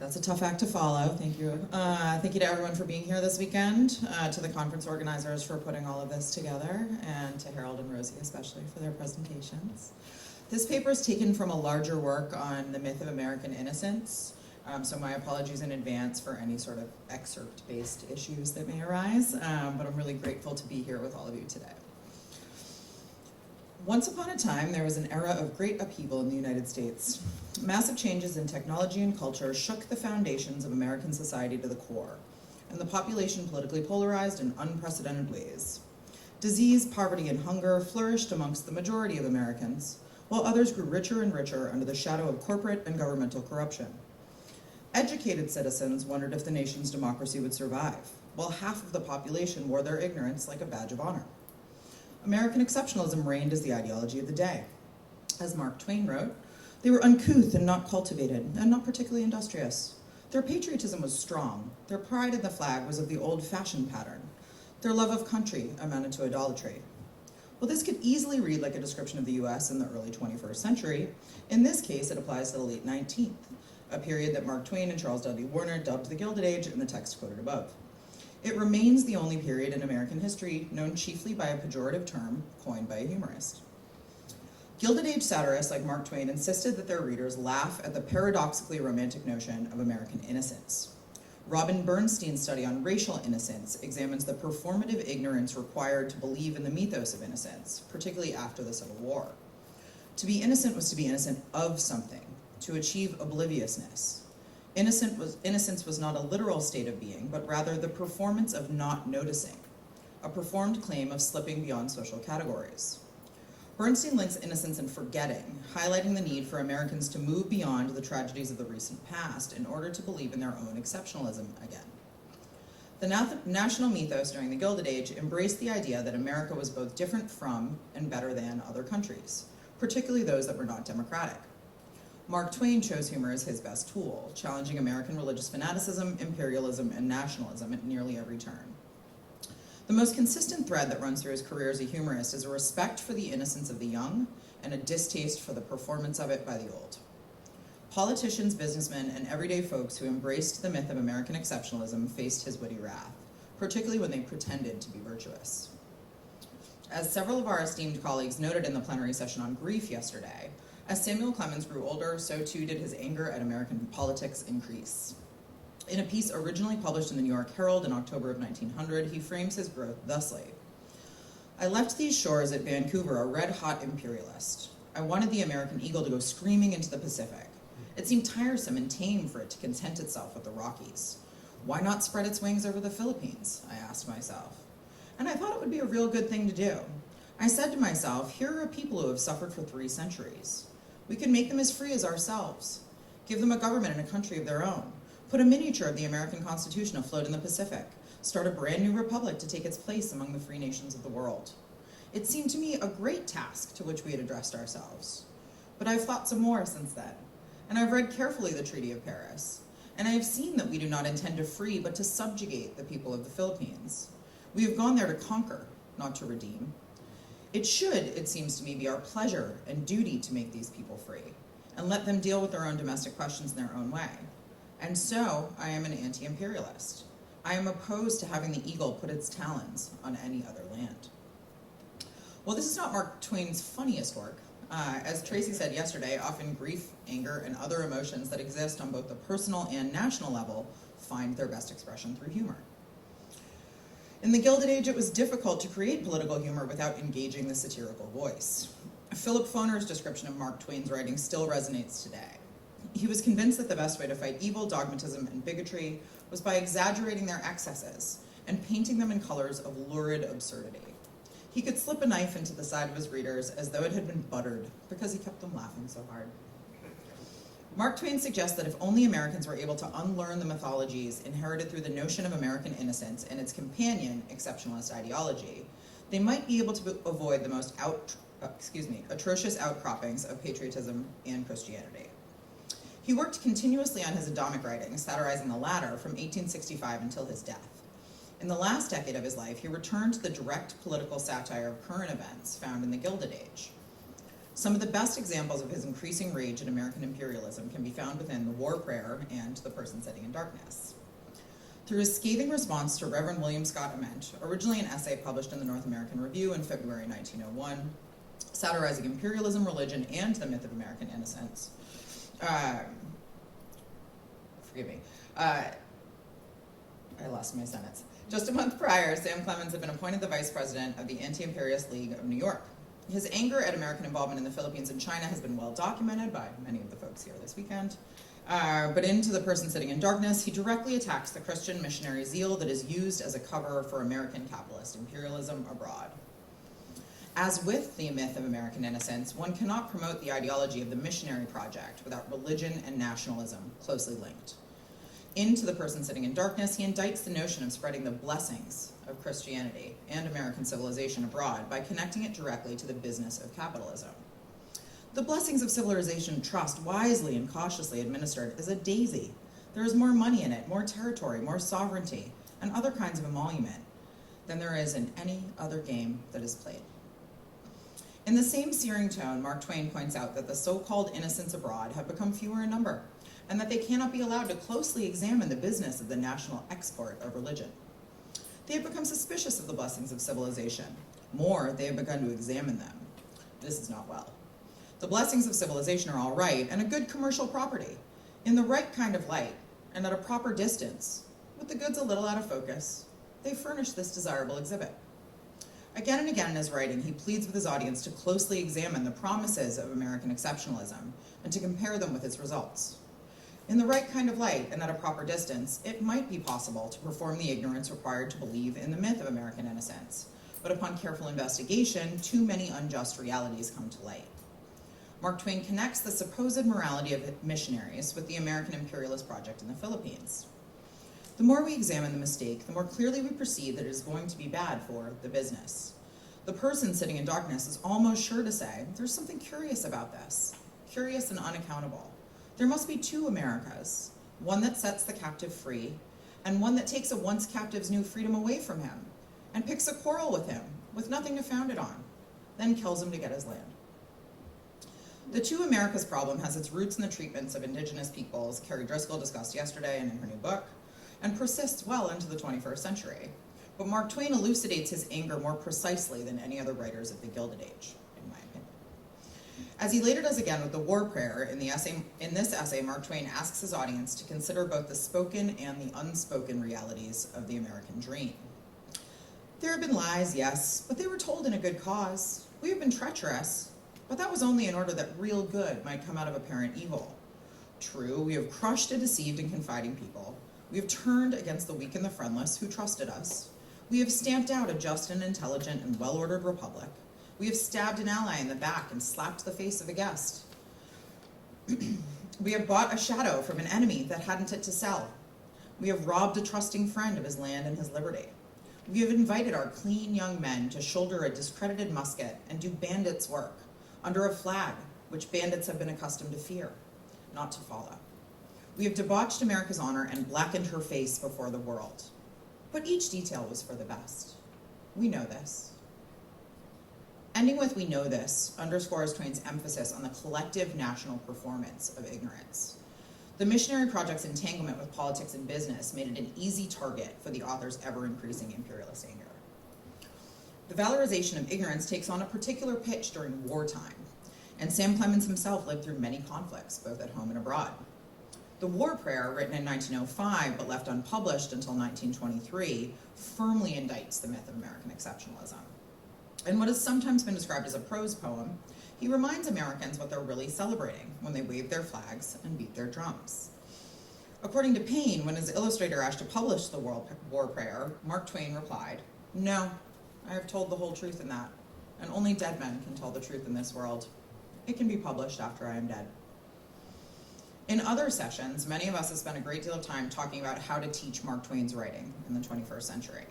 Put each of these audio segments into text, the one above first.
That's a tough act to follow. Thank you. Thank you to everyone for being here this weekend, to the conference organizers for putting all of this together, and to Harold and Rosie especially for their presentations. This paper is taken from a larger work on the myth of American innocence, so my apologies in advance for any sort of excerpt-based issues that may arise, but I'm really grateful to be here with all of you today. Once upon a time, there was an era of great upheaval in the United States. Massive changes in technology and culture shook the foundations of American society to the core, and the population politically polarized in unprecedented ways. Disease, poverty, and hunger flourished amongst the majority of Americans, while others grew richer and richer under the shadow of corporate and governmental corruption. Educated citizens wondered if the nation's democracy would survive, while half of the population wore their ignorance like a badge of honor. American exceptionalism reigned as the ideology of the day. As Mark Twain wrote, they were uncouth and not cultivated, and not particularly industrious. Their patriotism was strong. Their pride in the flag was of the old-fashioned pattern. Their love of country amounted to idolatry. Well, this could easily read like a description of the US in the early 21st century. In this case, it applies to the late 19th, a period that Mark Twain and Charles W. Warner dubbed the Gilded Age in the text quoted above. It remains the only period in American history known chiefly by a pejorative term coined by a humorist. Gilded Age satirists like Mark Twain insisted that their readers laugh at the paradoxically romantic notion of American innocence. Robin Bernstein's study on racial innocence examines the performative ignorance required to believe in the mythos of innocence, particularly after the Civil War. To be innocent was to be innocent of something, to achieve obliviousness. Innocence was not a literal state of being, but rather the performance of not noticing, a performed claim of slipping beyond social categories. Bernstein links innocence and forgetting, highlighting the need for Americans to move beyond the tragedies of the recent past in order to believe in their own exceptionalism again. The national mythos during the Gilded Age embraced the idea that America was both different from and better than other countries, particularly those that were not democratic. Mark Twain chose humor as his best tool, challenging American religious fanaticism, imperialism, and nationalism at nearly every turn. The most consistent thread that runs through his career as a humorist is a respect for the innocence of the young and a distaste for the performance of it by the old. Politicians, businessmen, and everyday folks who embraced the myth of American exceptionalism faced his witty wrath, particularly when they pretended to be virtuous. As several of our esteemed colleagues noted in the plenary session on grief yesterday, as Samuel Clemens grew older, so too did his anger at American politics increase. In a piece originally published in the New York Herald in October of 1900, he frames his growth thusly. I left these shores at Vancouver a red-hot imperialist. I wanted the American eagle to go screaming into the Pacific. It seemed tiresome and tame for it to content itself with the Rockies. Why not spread its wings over the Philippines, I asked myself. And I thought it would be a real good thing to do. I said to myself, here are a people who have suffered for 3 centuries. We could make them as free as ourselves, give them a government and a country of their own, put a miniature of the American Constitution afloat in the Pacific, start a brand new republic to take its place among the free nations of the world. It seemed to me a great task to which we had addressed ourselves. But I've thought some more since then, and I've read carefully the Treaty of Paris, and I have seen that we do not intend to free but to subjugate the people of the Philippines. We have gone there to conquer, not to redeem. It should, it seems to me, be our pleasure and duty to make these people free and let them deal with their own domestic questions in their own way. And so, I am an anti-imperialist. I am opposed to having the eagle put its talons on any other land. Well, this is not Mark Twain's funniest work. As Tracy said yesterday, often grief, anger, and other emotions that exist on both the personal and national level find their best expression through humor. In the Gilded Age, it was difficult to create political humor without engaging the satirical voice. Philip Foner's description of Mark Twain's writing still resonates today. He was convinced that the best way to fight evil, dogmatism, and bigotry was by exaggerating their excesses and painting them in colors of lurid absurdity. He could slip a knife into the side of his readers as though it had been buttered because he kept them laughing so hard. Mark Twain suggests that if only Americans were able to unlearn the mythologies inherited through the notion of American innocence and its companion, exceptionalist ideology, they might be able to avoid the most atrocious outcroppings of patriotism and Christianity. He worked continuously on his Adamic writings, satirizing the latter from 1865 until his death. In the last decade of his life, he returned to the direct political satire of current events found in the Gilded Age. Some of the best examples of his increasing rage at American imperialism can be found within The War Prayer and The Person Sitting in Darkness. Through his scathing response to Reverend William Scott Ament, originally an essay published in the North American Review in February 1901, satirizing imperialism, religion, and the myth of American innocence. I lost my sentence. Just a month prior, Sam Clemens had been appointed the vice president of the Anti-Imperialist League of New York. His anger at American involvement in the Philippines and China has been well documented by many of the folks here this weekend. But into The Person Sitting in Darkness, he directly attacks the Christian missionary zeal that is used as a cover for American capitalist imperialism abroad. As with the myth of American innocence, one cannot promote the ideology of the missionary project without religion and nationalism closely linked. Into The Person Sitting in Darkness, he indicts the notion of spreading the blessings of Christianity and American civilization abroad by connecting it directly to the business of capitalism. The blessings of civilization trust, wisely and cautiously administered, is a daisy. There is more money in it, more territory, more sovereignty, and other kinds of emolument than there is in any other game that is played. In the same searing tone, Mark Twain points out that the so-called innocents abroad have become fewer in number, and that they cannot be allowed to closely examine the business of the national export of religion. They have become suspicious of the blessings of civilization. More, they have begun to examine them. This is not well. The blessings of civilization are all right and a good commercial property, in the right kind of light and at a proper distance, with the goods a little out of focus. They furnish this desirable exhibit. Again and again in his writing, he pleads with his audience to closely examine the promises of American exceptionalism and to compare them with its results. In the right kind of light and at a proper distance, it might be possible to perform the ignorance required to believe in the myth of American innocence, but upon careful investigation, too many unjust realities come to light. Mark Twain connects the supposed morality of missionaries with the American imperialist project in the Philippines. The more we examine the mistake, the more clearly we perceive that it is going to be bad for the business. The Person Sitting in Darkness is almost sure to say, there's something curious about this, curious and unaccountable. There must be two Americas, one that sets the captive free, and one that takes a once captive's new freedom away from him, and picks a quarrel with him, with nothing to found it on, then kills him to get his land. The Two Americas problem has its roots in the treatments of indigenous peoples Carrie Driscoll discussed yesterday and in her new book, and persists well into the 21st century. But Mark Twain elucidates his anger more precisely than any other writers of the Gilded Age, in my opinion. As he later does again with The War Prayer, in this essay, Mark Twain asks his audience to consider both the spoken and the unspoken realities of the American dream. There have been lies, yes, but they were told in a good cause. We have been treacherous, but that was only in order that real good might come out of apparent evil. True, we have crushed and deceived and confiding people. We have turned against the weak and the friendless who trusted us. We have stamped out a just and intelligent and well-ordered republic. We have stabbed an ally in the back and slapped the face of a guest. We have bought a shadow from an enemy that hadn't it to sell. We have robbed a trusting friend of his land and his liberty. We have invited our clean young men to shoulder a discredited musket and do bandits' work under a flag which bandits have been accustomed to fear, not to follow. We have debauched America's honor and blackened her face before the world. But each detail was for the best. We know this. Ending with "we know this" underscores Twain's emphasis on the collective national performance of ignorance. The missionary project's entanglement with politics and business made it an easy target for the author's ever-increasing imperialist anger. The valorization of ignorance takes on a particular pitch during wartime, and Sam Clemens himself lived through many conflicts, both at home and abroad. The War Prayer, written in 1905 but left unpublished until 1923, firmly indicts the myth of American exceptionalism. In what has sometimes been described as a prose poem, he reminds Americans what they're really celebrating when they wave their flags and beat their drums. According to Paine, when his illustrator asked to publish the War Prayer, Mark Twain replied, "No, I have told the whole truth in that, and only dead men can tell the truth in this world. It can be published after I am dead." In other sessions, many of us have spent a great deal of time talking about how to teach Mark Twain's writing in the 21st century.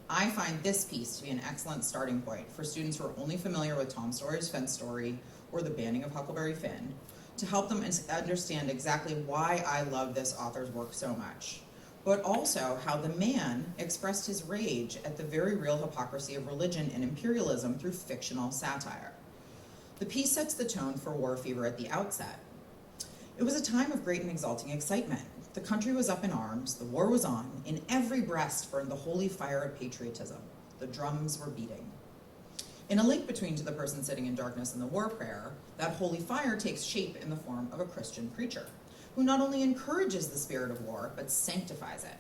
I find this piece to be an excellent starting point for students who are only familiar with Tom Sawyer's Fence Story or The Banning of Huckleberry Finn, to help them understand exactly why I love this author's work so much, but also how the man expressed his rage at the very real hypocrisy of religion and imperialism through fictional satire. The piece sets the tone for war fever at the outset. It was a time of great and exalting excitement. The country was up in arms, the war was on, in every breast burned the holy fire of patriotism. The drums were beating. In a link between To the Person Sitting in Darkness and the War Prayer, that holy fire takes shape in the form of a Christian preacher, who not only encourages the spirit of war, but sanctifies it.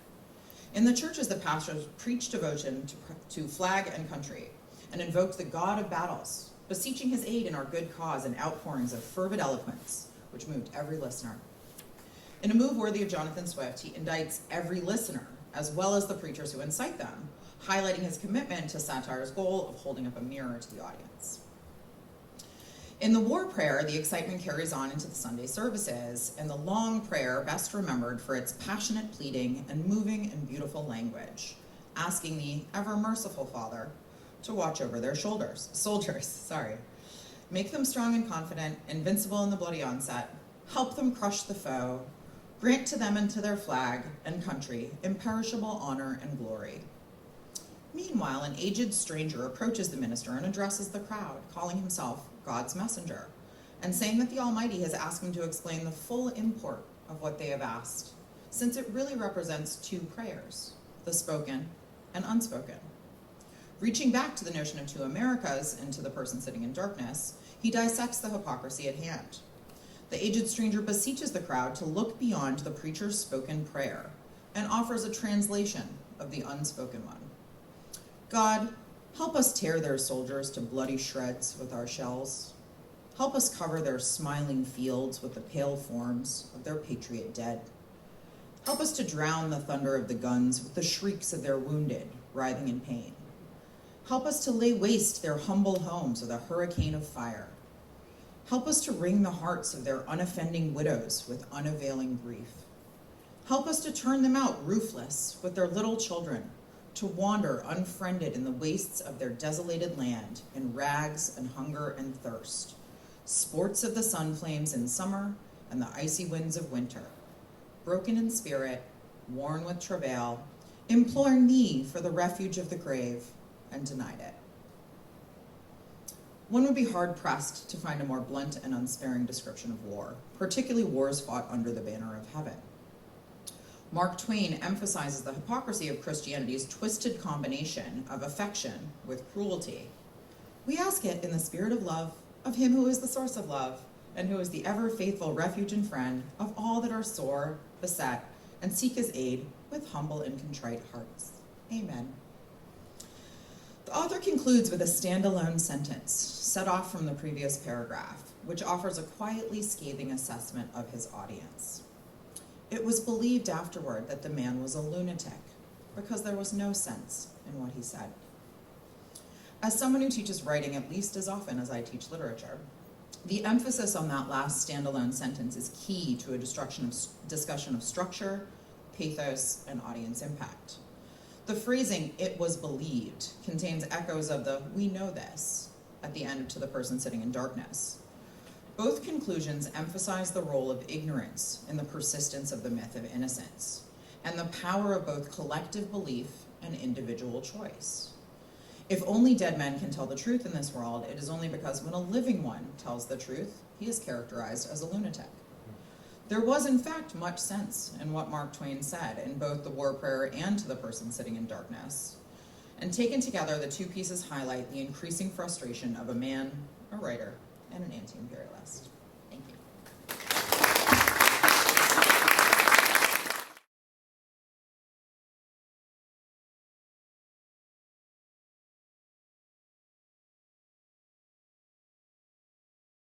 In the churches, the pastors preach devotion to flag and country, and invoked the God of battles, beseeching his aid in our good cause and outpourings of fervid eloquence, which moved every listener. In a move worthy of Jonathan Swift, he indicts every listener, as well as the preachers who incite them, highlighting his commitment to satire's goal of holding up a mirror to the audience. In the war prayer, the excitement carries on into the Sunday services, and the long prayer best remembered for its passionate pleading and moving and beautiful language, asking the ever-merciful Father to watch over their soldiers, make them strong and confident, invincible in the bloody onset, help them crush the foe, grant to them and to their flag and country imperishable honor and glory. Meanwhile, an aged stranger approaches the minister and addresses the crowd, calling himself God's messenger, and saying that the Almighty has asked him to explain the full import of what they have asked, since it really represents two prayers, the spoken and unspoken. Reaching back to the notion of two Americas and To the Person Sitting in Darkness, he dissects the hypocrisy at hand. The aged stranger beseeches the crowd to look beyond the preacher's spoken prayer and offers a translation of the unspoken one. God, help us tear their soldiers to bloody shreds with our shells. Help us cover their smiling fields with the pale forms of their patriot dead. Help us to drown the thunder of the guns with the shrieks of their wounded, writhing in pain. Help us to lay waste their humble homes with a hurricane of fire. Help us to wring the hearts of their unoffending widows with unavailing grief. Help us to turn them out roofless with their little children, to wander unfriended in the wastes of their desolated land in rags and hunger and thirst, sports of the sun flames in summer and the icy winds of winter, broken in spirit, worn with travail, imploring thee for the refuge of the grave, and denied it. One would be hard-pressed to find a more blunt and unsparing description of war, particularly wars fought under the banner of heaven. Mark Twain emphasizes the hypocrisy of Christianity's twisted combination of affection with cruelty. We ask it in the spirit of love, of him who is the source of love, and who is the ever-faithful refuge and friend of all that are sore, beset, and seek his aid with humble and contrite hearts. Amen. The author concludes with a standalone sentence, set off from the previous paragraph, which offers a quietly scathing assessment of his audience. It was believed afterward that the man was a lunatic, because there was no sense in what he said. As someone who teaches writing at least as often as I teach literature, the emphasis on that last standalone sentence is key to a discussion of structure, pathos, and audience impact. The phrasing, "it was believed," contains echoes of the "we know this" at the end To the Person Sitting in Darkness. Both conclusions emphasize the role of ignorance in the persistence of the myth of innocence, and the power of both collective belief and individual choice. If only dead men can tell the truth in this world, it is only because when a living one tells the truth, he is characterized as a lunatic. There was, in fact, much sense in what Mark Twain said in both the War Prayer and To the Person Sitting in Darkness. And taken together, the two pieces highlight the increasing frustration of a man, a writer, and an anti-imperialist. Thank you.